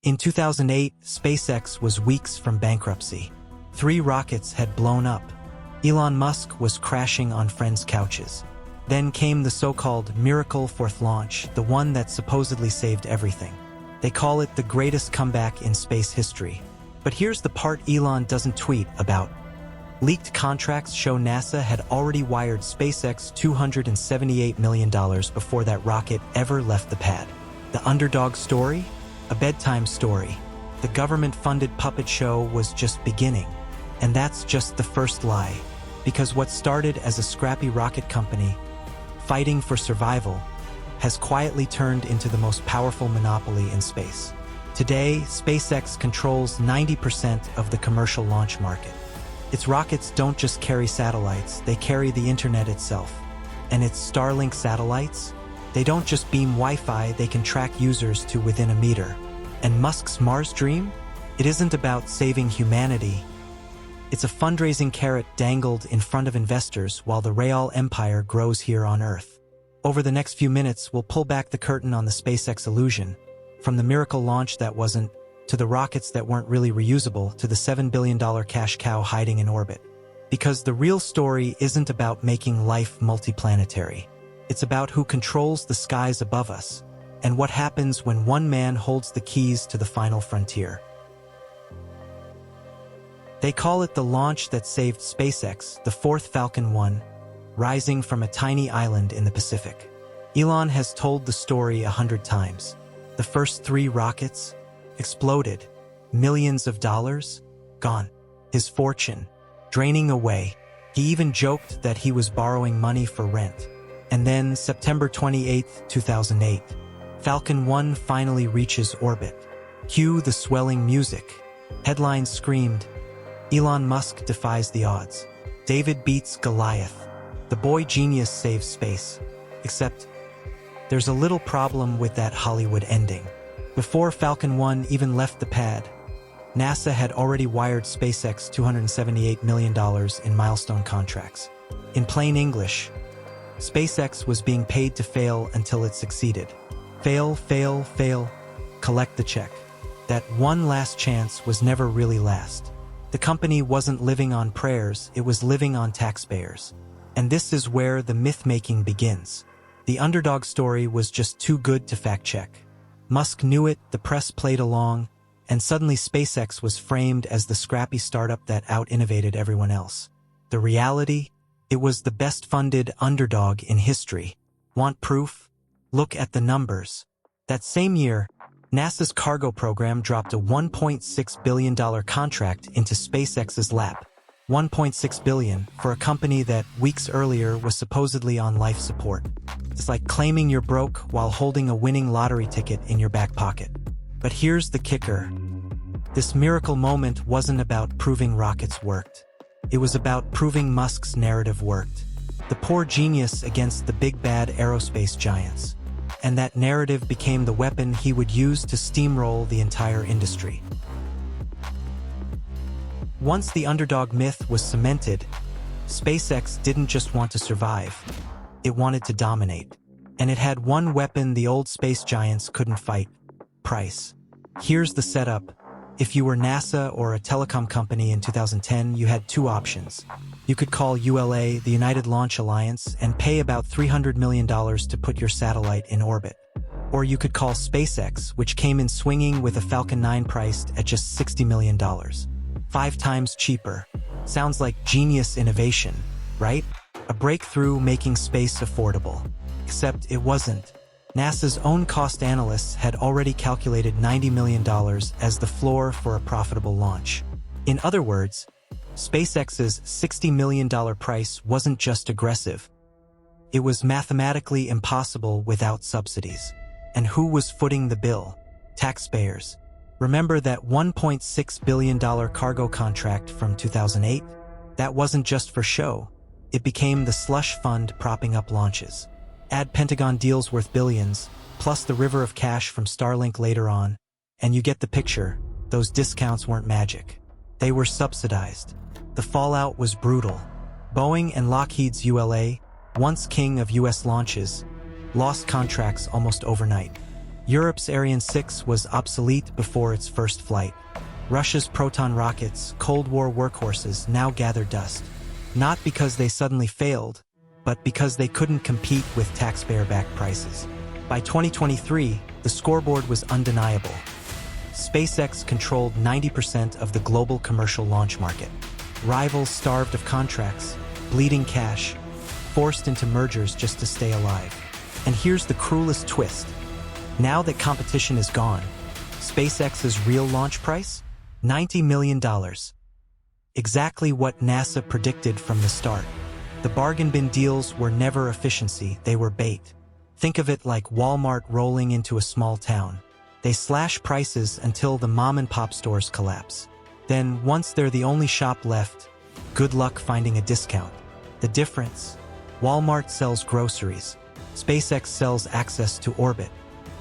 In 2008, SpaceX was weeks from bankruptcy. 3 rockets had blown up. Elon Musk was crashing on friends' couches. Then came the so-called miracle 4th launch, the one that supposedly saved everything. They call it the greatest comeback in space history. But here's the part Elon doesn't tweet about. Leaked contracts show NASA had already wired SpaceX $278 million before that rocket ever left the pad. The underdog story? A bedtime story. The government-funded puppet show was just beginning. And that's just the first lie. Because what started as a scrappy rocket company, fighting for survival, has quietly turned into the most powerful monopoly in space. Today, SpaceX controls 90% of the commercial launch market. Its rockets don't just carry satellites, they carry the internet itself. And its Starlink satellites? They don't just beam Wi-Fi, they can track users to within a meter. And Musk's Mars dream? It isn't about saving humanity. It's a fundraising carrot dangled in front of investors while the real empire grows here on Earth. Over the next few minutes, we'll pull back the curtain on the SpaceX illusion, from the miracle launch that wasn't, to the rockets that weren't really reusable, to the $7 billion cash cow hiding in orbit. Because the real story isn't about making life multiplanetary. It's about who controls the skies above us, and what happens when one man holds the keys to the final frontier. They call it the launch that saved SpaceX, the 4th Falcon 1, rising from a tiny island in the Pacific. Elon has told the story 100 times. The first 3 rockets exploded. Millions of dollars gone. His fortune draining away. He even joked that he was borrowing money for rent. And then, September 28, 2008, Falcon 1 finally reaches orbit. Cue the swelling music. Headlines screamed, "Elon Musk defies the odds. David beats Goliath. The boy genius saves space." Except, there's a little problem with that Hollywood ending. Before Falcon 1 even left the pad, NASA had already wired SpaceX $278 million in milestone contracts. In plain English, SpaceX was being paid to fail until it succeeded. Fail, fail, fail, collect the check. That one last chance was never really last. The company wasn't living on prayers, it was living on taxpayers. And this is where the myth-making begins. The underdog story was just too good to fact-check. Musk knew it, the press played along, and suddenly SpaceX was framed as the scrappy startup that out-innovated everyone else. The reality? It was the best-funded underdog in history. Want proof? Look at the numbers. That same year, NASA's cargo program dropped a $1.6 billion contract into SpaceX's lap. $1.6 billion for a company that weeks earlier was supposedly on life support. It's like claiming you're broke while holding a winning lottery ticket in your back pocket. But here's the kicker. This miracle moment wasn't about proving rockets worked. It was about proving Musk's narrative worked. The poor genius against the big bad aerospace giants. And that narrative became the weapon he would use to steamroll the entire industry. Once the underdog myth was cemented, SpaceX didn't just want to survive. It wanted to dominate. And it had one weapon the old space giants couldn't fight: price. Here's the setup. If you were NASA or a telecom company in 2010, you had 2 options. You could call ULA, the United Launch Alliance, and pay about $300 million to put your satellite in orbit. Or you could call SpaceX, which came in swinging with a Falcon 9 priced at just $60 million. 5 times cheaper. Sounds like genius innovation, right? A breakthrough making space affordable. Except it wasn't. NASA's own cost analysts had already calculated $90 million as the floor for a profitable launch. In other words, SpaceX's $60 million price wasn't just aggressive. It was mathematically impossible without subsidies. And who was footing the bill? Taxpayers. Remember that $1.6 billion cargo contract from 2008? That wasn't just for show. It became the slush fund propping up launches. Add Pentagon deals worth billions, plus the river of cash from Starlink later on, and you get the picture. Those discounts weren't magic. They were subsidized. The fallout was brutal. Boeing and Lockheed's ULA, once king of US launches, lost contracts almost overnight. Europe's Ariane 6 was obsolete before its first flight. Russia's Proton rockets, Cold War workhorses, now gather dust. Not because they suddenly failed, but because they couldn't compete with taxpayer-backed prices. By 2023, the scoreboard was undeniable. SpaceX controlled 90% of the global commercial launch market. Rivals starved of contracts, bleeding cash, forced into mergers just to stay alive. And here's the cruelest twist. Now that competition is gone, SpaceX's real launch price? $90 million. Exactly what NASA predicted from the start. The bargain bin deals were never efficiency, they were bait. Think of it like Walmart rolling into a small town. They slash prices until the mom-and-pop stores collapse. Then, once they're the only shop left, good luck finding a discount. The difference? Walmart sells groceries. SpaceX sells access to orbit.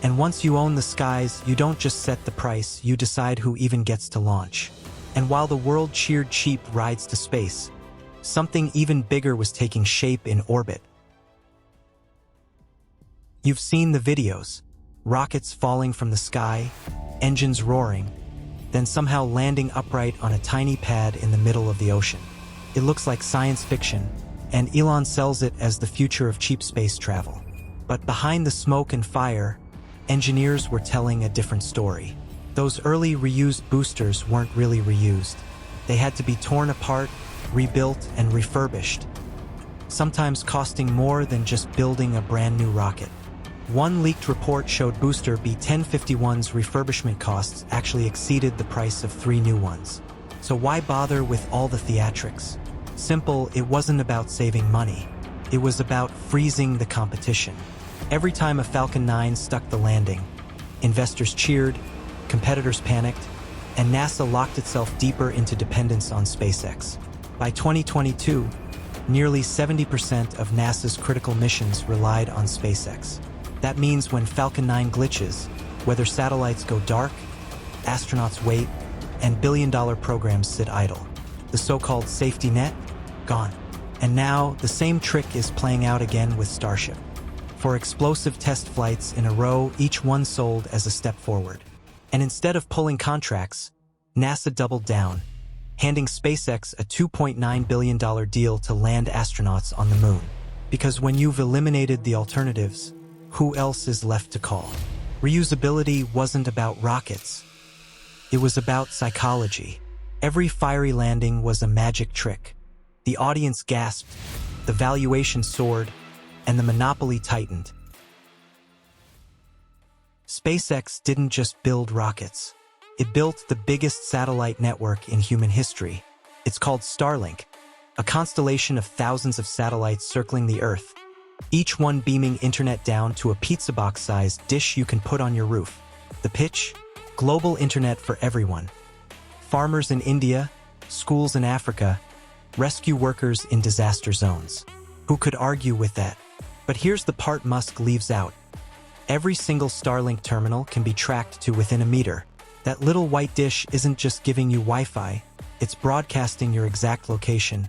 And once you own the skies, you don't just set the price, you decide who even gets to launch. And while the world cheered cheap rides to space, something even bigger was taking shape in orbit. You've seen the videos. Rockets falling from the sky, engines roaring, then somehow landing upright on a tiny pad in the middle of the ocean. It looks like science fiction, and Elon sells it as the future of cheap space travel. But behind the smoke and fire, engineers were telling a different story. Those early reused boosters weren't really reused. They had to be torn apart, rebuilt, and refurbished, sometimes costing more than just building a brand new rocket. One leaked report showed booster B-1051's refurbishment costs actually exceeded the price of 3 new ones. So why bother with all the theatrics? Simple, it wasn't about saving money. It was about freezing the competition. Every time a Falcon 9 stuck the landing, investors cheered, competitors panicked, and NASA locked itself deeper into dependence on SpaceX. By 2022, nearly 70% of NASA's critical missions relied on SpaceX. That means when Falcon 9 glitches, whether satellites go dark, astronauts wait, and billion-dollar programs sit idle. The so-called safety net? Gone. And now, the same trick is playing out again with Starship. For explosive test flights in a row, each one sold as a step forward. And instead of pulling contracts, NASA doubled down, handing SpaceX a $2.9 billion deal to land astronauts on the moon. Because when you've eliminated the alternatives, who else is left to call? Reusability wasn't about rockets. It was about psychology. Every fiery landing was a magic trick. The audience gasped, the valuation soared, and the monopoly tightened. SpaceX didn't just build rockets. It built the biggest satellite network in human history. It's called Starlink, a constellation of thousands of satellites circling the Earth, each one beaming internet down to a pizza box-sized dish you can put on your roof. The pitch? Global internet for everyone. Farmers in India, schools in Africa, rescue workers in disaster zones. Who could argue with that? But here's the part Musk leaves out. Every single Starlink terminal can be tracked to within a meter. That little white dish isn't just giving you Wi-Fi, it's broadcasting your exact location,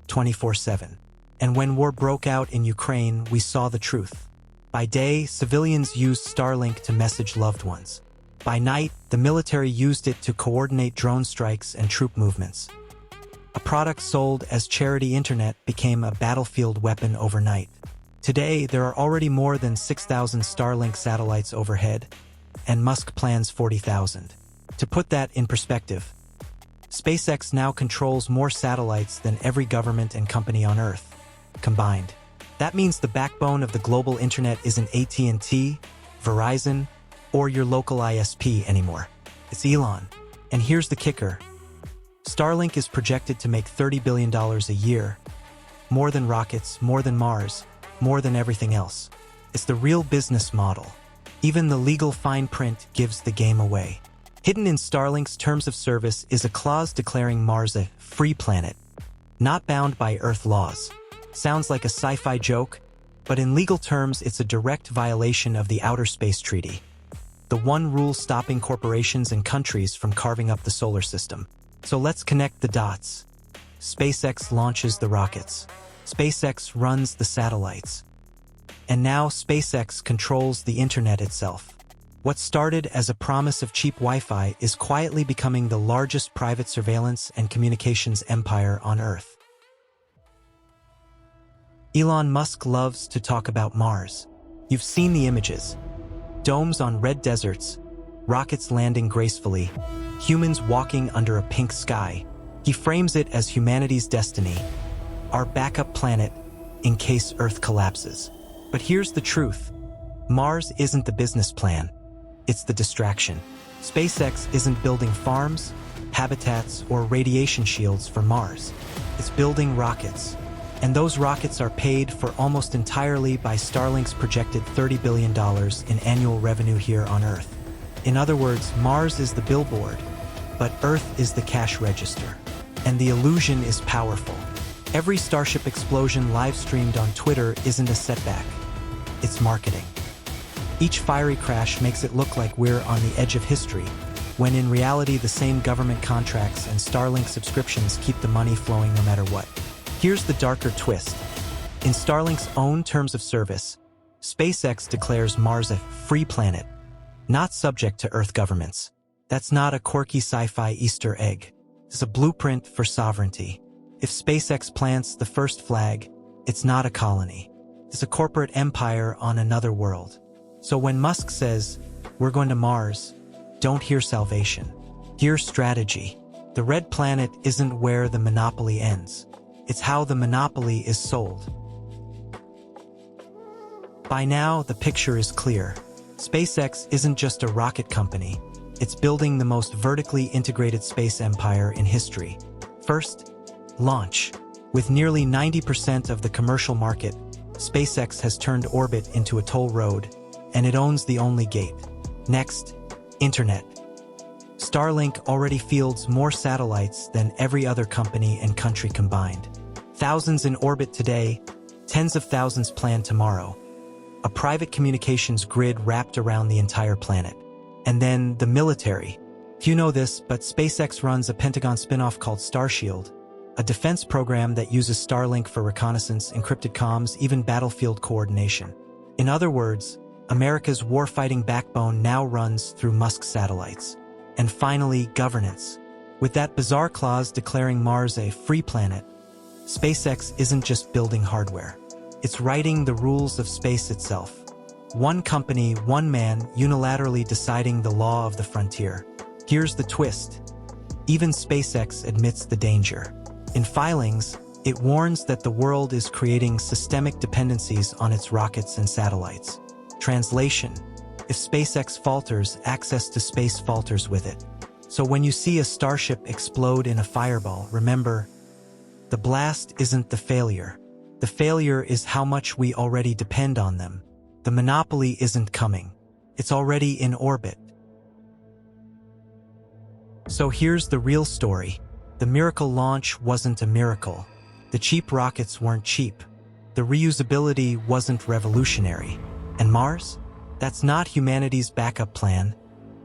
24/7. And when war broke out in Ukraine, we saw the truth. By day, civilians used Starlink to message loved ones. By night, the military used it to coordinate drone strikes and troop movements. A product sold as charity internet became a battlefield weapon overnight. Today, there are already more than 6,000 Starlink satellites overhead, and Musk plans 40,000. To put that in perspective, SpaceX now controls more satellites than every government and company on Earth combined. That means the backbone of the global internet isn't AT&T, Verizon, or your local ISP anymore. It's Elon. And here's the kicker. Starlink is projected to make $30 billion a year. More than rockets, more than Mars, more than everything else. It's the real business model. Even the legal fine print gives the game away. Hidden in Starlink's terms of service is a clause declaring Mars a free planet, not bound by Earth laws. Sounds like a sci-fi joke, but in legal terms it's a direct violation of the Outer Space Treaty, the one rule stopping corporations and countries from carving up the solar system. So let's connect the dots. SpaceX launches the rockets. SpaceX runs the satellites. And now SpaceX controls the internet itself. What started as a promise of cheap Wi-Fi is quietly becoming the largest private surveillance and communications empire on Earth. Elon Musk loves to talk about Mars. You've seen the images. Domes on red deserts, rockets landing gracefully, humans walking under a pink sky. He frames it as humanity's destiny, our backup planet in case Earth collapses. But here's the truth. Mars isn't the business plan. It's the distraction. SpaceX isn't building farms, habitats, or radiation shields for Mars. It's building rockets. And those rockets are paid for almost entirely by Starlink's projected $30 billion in annual revenue here on Earth. In other words, Mars is the billboard, but Earth is the cash register. And the illusion is powerful. Every Starship explosion live-streamed on Twitter isn't a setback. It's marketing. Each fiery crash makes it look like we're on the edge of history, when in reality the same government contracts and Starlink subscriptions keep the money flowing no matter what. Here's the darker twist. In Starlink's own terms of service, SpaceX declares Mars a free planet, not subject to Earth governments. That's not a quirky sci-fi Easter egg. It's a blueprint for sovereignty. If SpaceX plants the first flag, it's not a colony. It's a corporate empire on another world. So when Musk says, "We're going to Mars," don't hear salvation. Hear strategy. The red planet isn't where the monopoly ends. It's how the monopoly is sold. By now, the picture is clear. SpaceX isn't just a rocket company. It's building the most vertically integrated space empire in history. First, launch. With nearly 90% of the commercial market, SpaceX has turned orbit into a toll road, and it owns the only gate. Next, internet. Starlink already fields more satellites than every other company and country combined. Thousands in orbit today, tens of thousands planned tomorrow. A private communications grid wrapped around the entire planet. And then the military. Few know this, but SpaceX runs a Pentagon spin-off called Starshield, a defense program that uses Starlink for reconnaissance, encrypted comms, even battlefield coordination. In other words, America's warfighting backbone now runs through Musk's satellites. And finally, governance. With that bizarre clause declaring Mars a free planet, SpaceX isn't just building hardware. It's writing the rules of space itself. One company, one man, unilaterally deciding the law of the frontier. Here's the twist. Even SpaceX admits the danger. In filings, it warns that the world is creating systemic dependencies on its rockets and satellites. Translation: if SpaceX falters, access to space falters with it. So when you see a Starship explode in a fireball, remember, the blast isn't the failure. The failure is how much we already depend on them. The monopoly isn't coming. It's already in orbit. So here's the real story. The miracle launch wasn't a miracle. The cheap rockets weren't cheap. The reusability wasn't revolutionary. And Mars? That's not humanity's backup plan.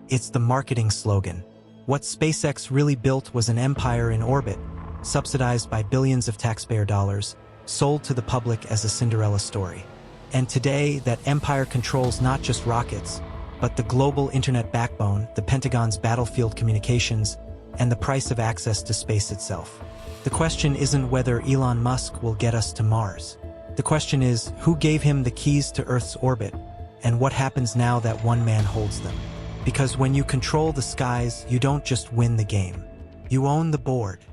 It's the marketing slogan. What SpaceX really built was an empire in orbit, subsidized by billions of taxpayer dollars, sold to the public as a Cinderella story. And today, that empire controls not just rockets, but the global internet backbone, the Pentagon's battlefield communications, and the price of access to space itself. The question isn't whether Elon Musk will get us to Mars. The question is, who gave him the keys to Earth's orbit, and what happens now that one man holds them? Because when you control the skies, you don't just win the game. You own the board.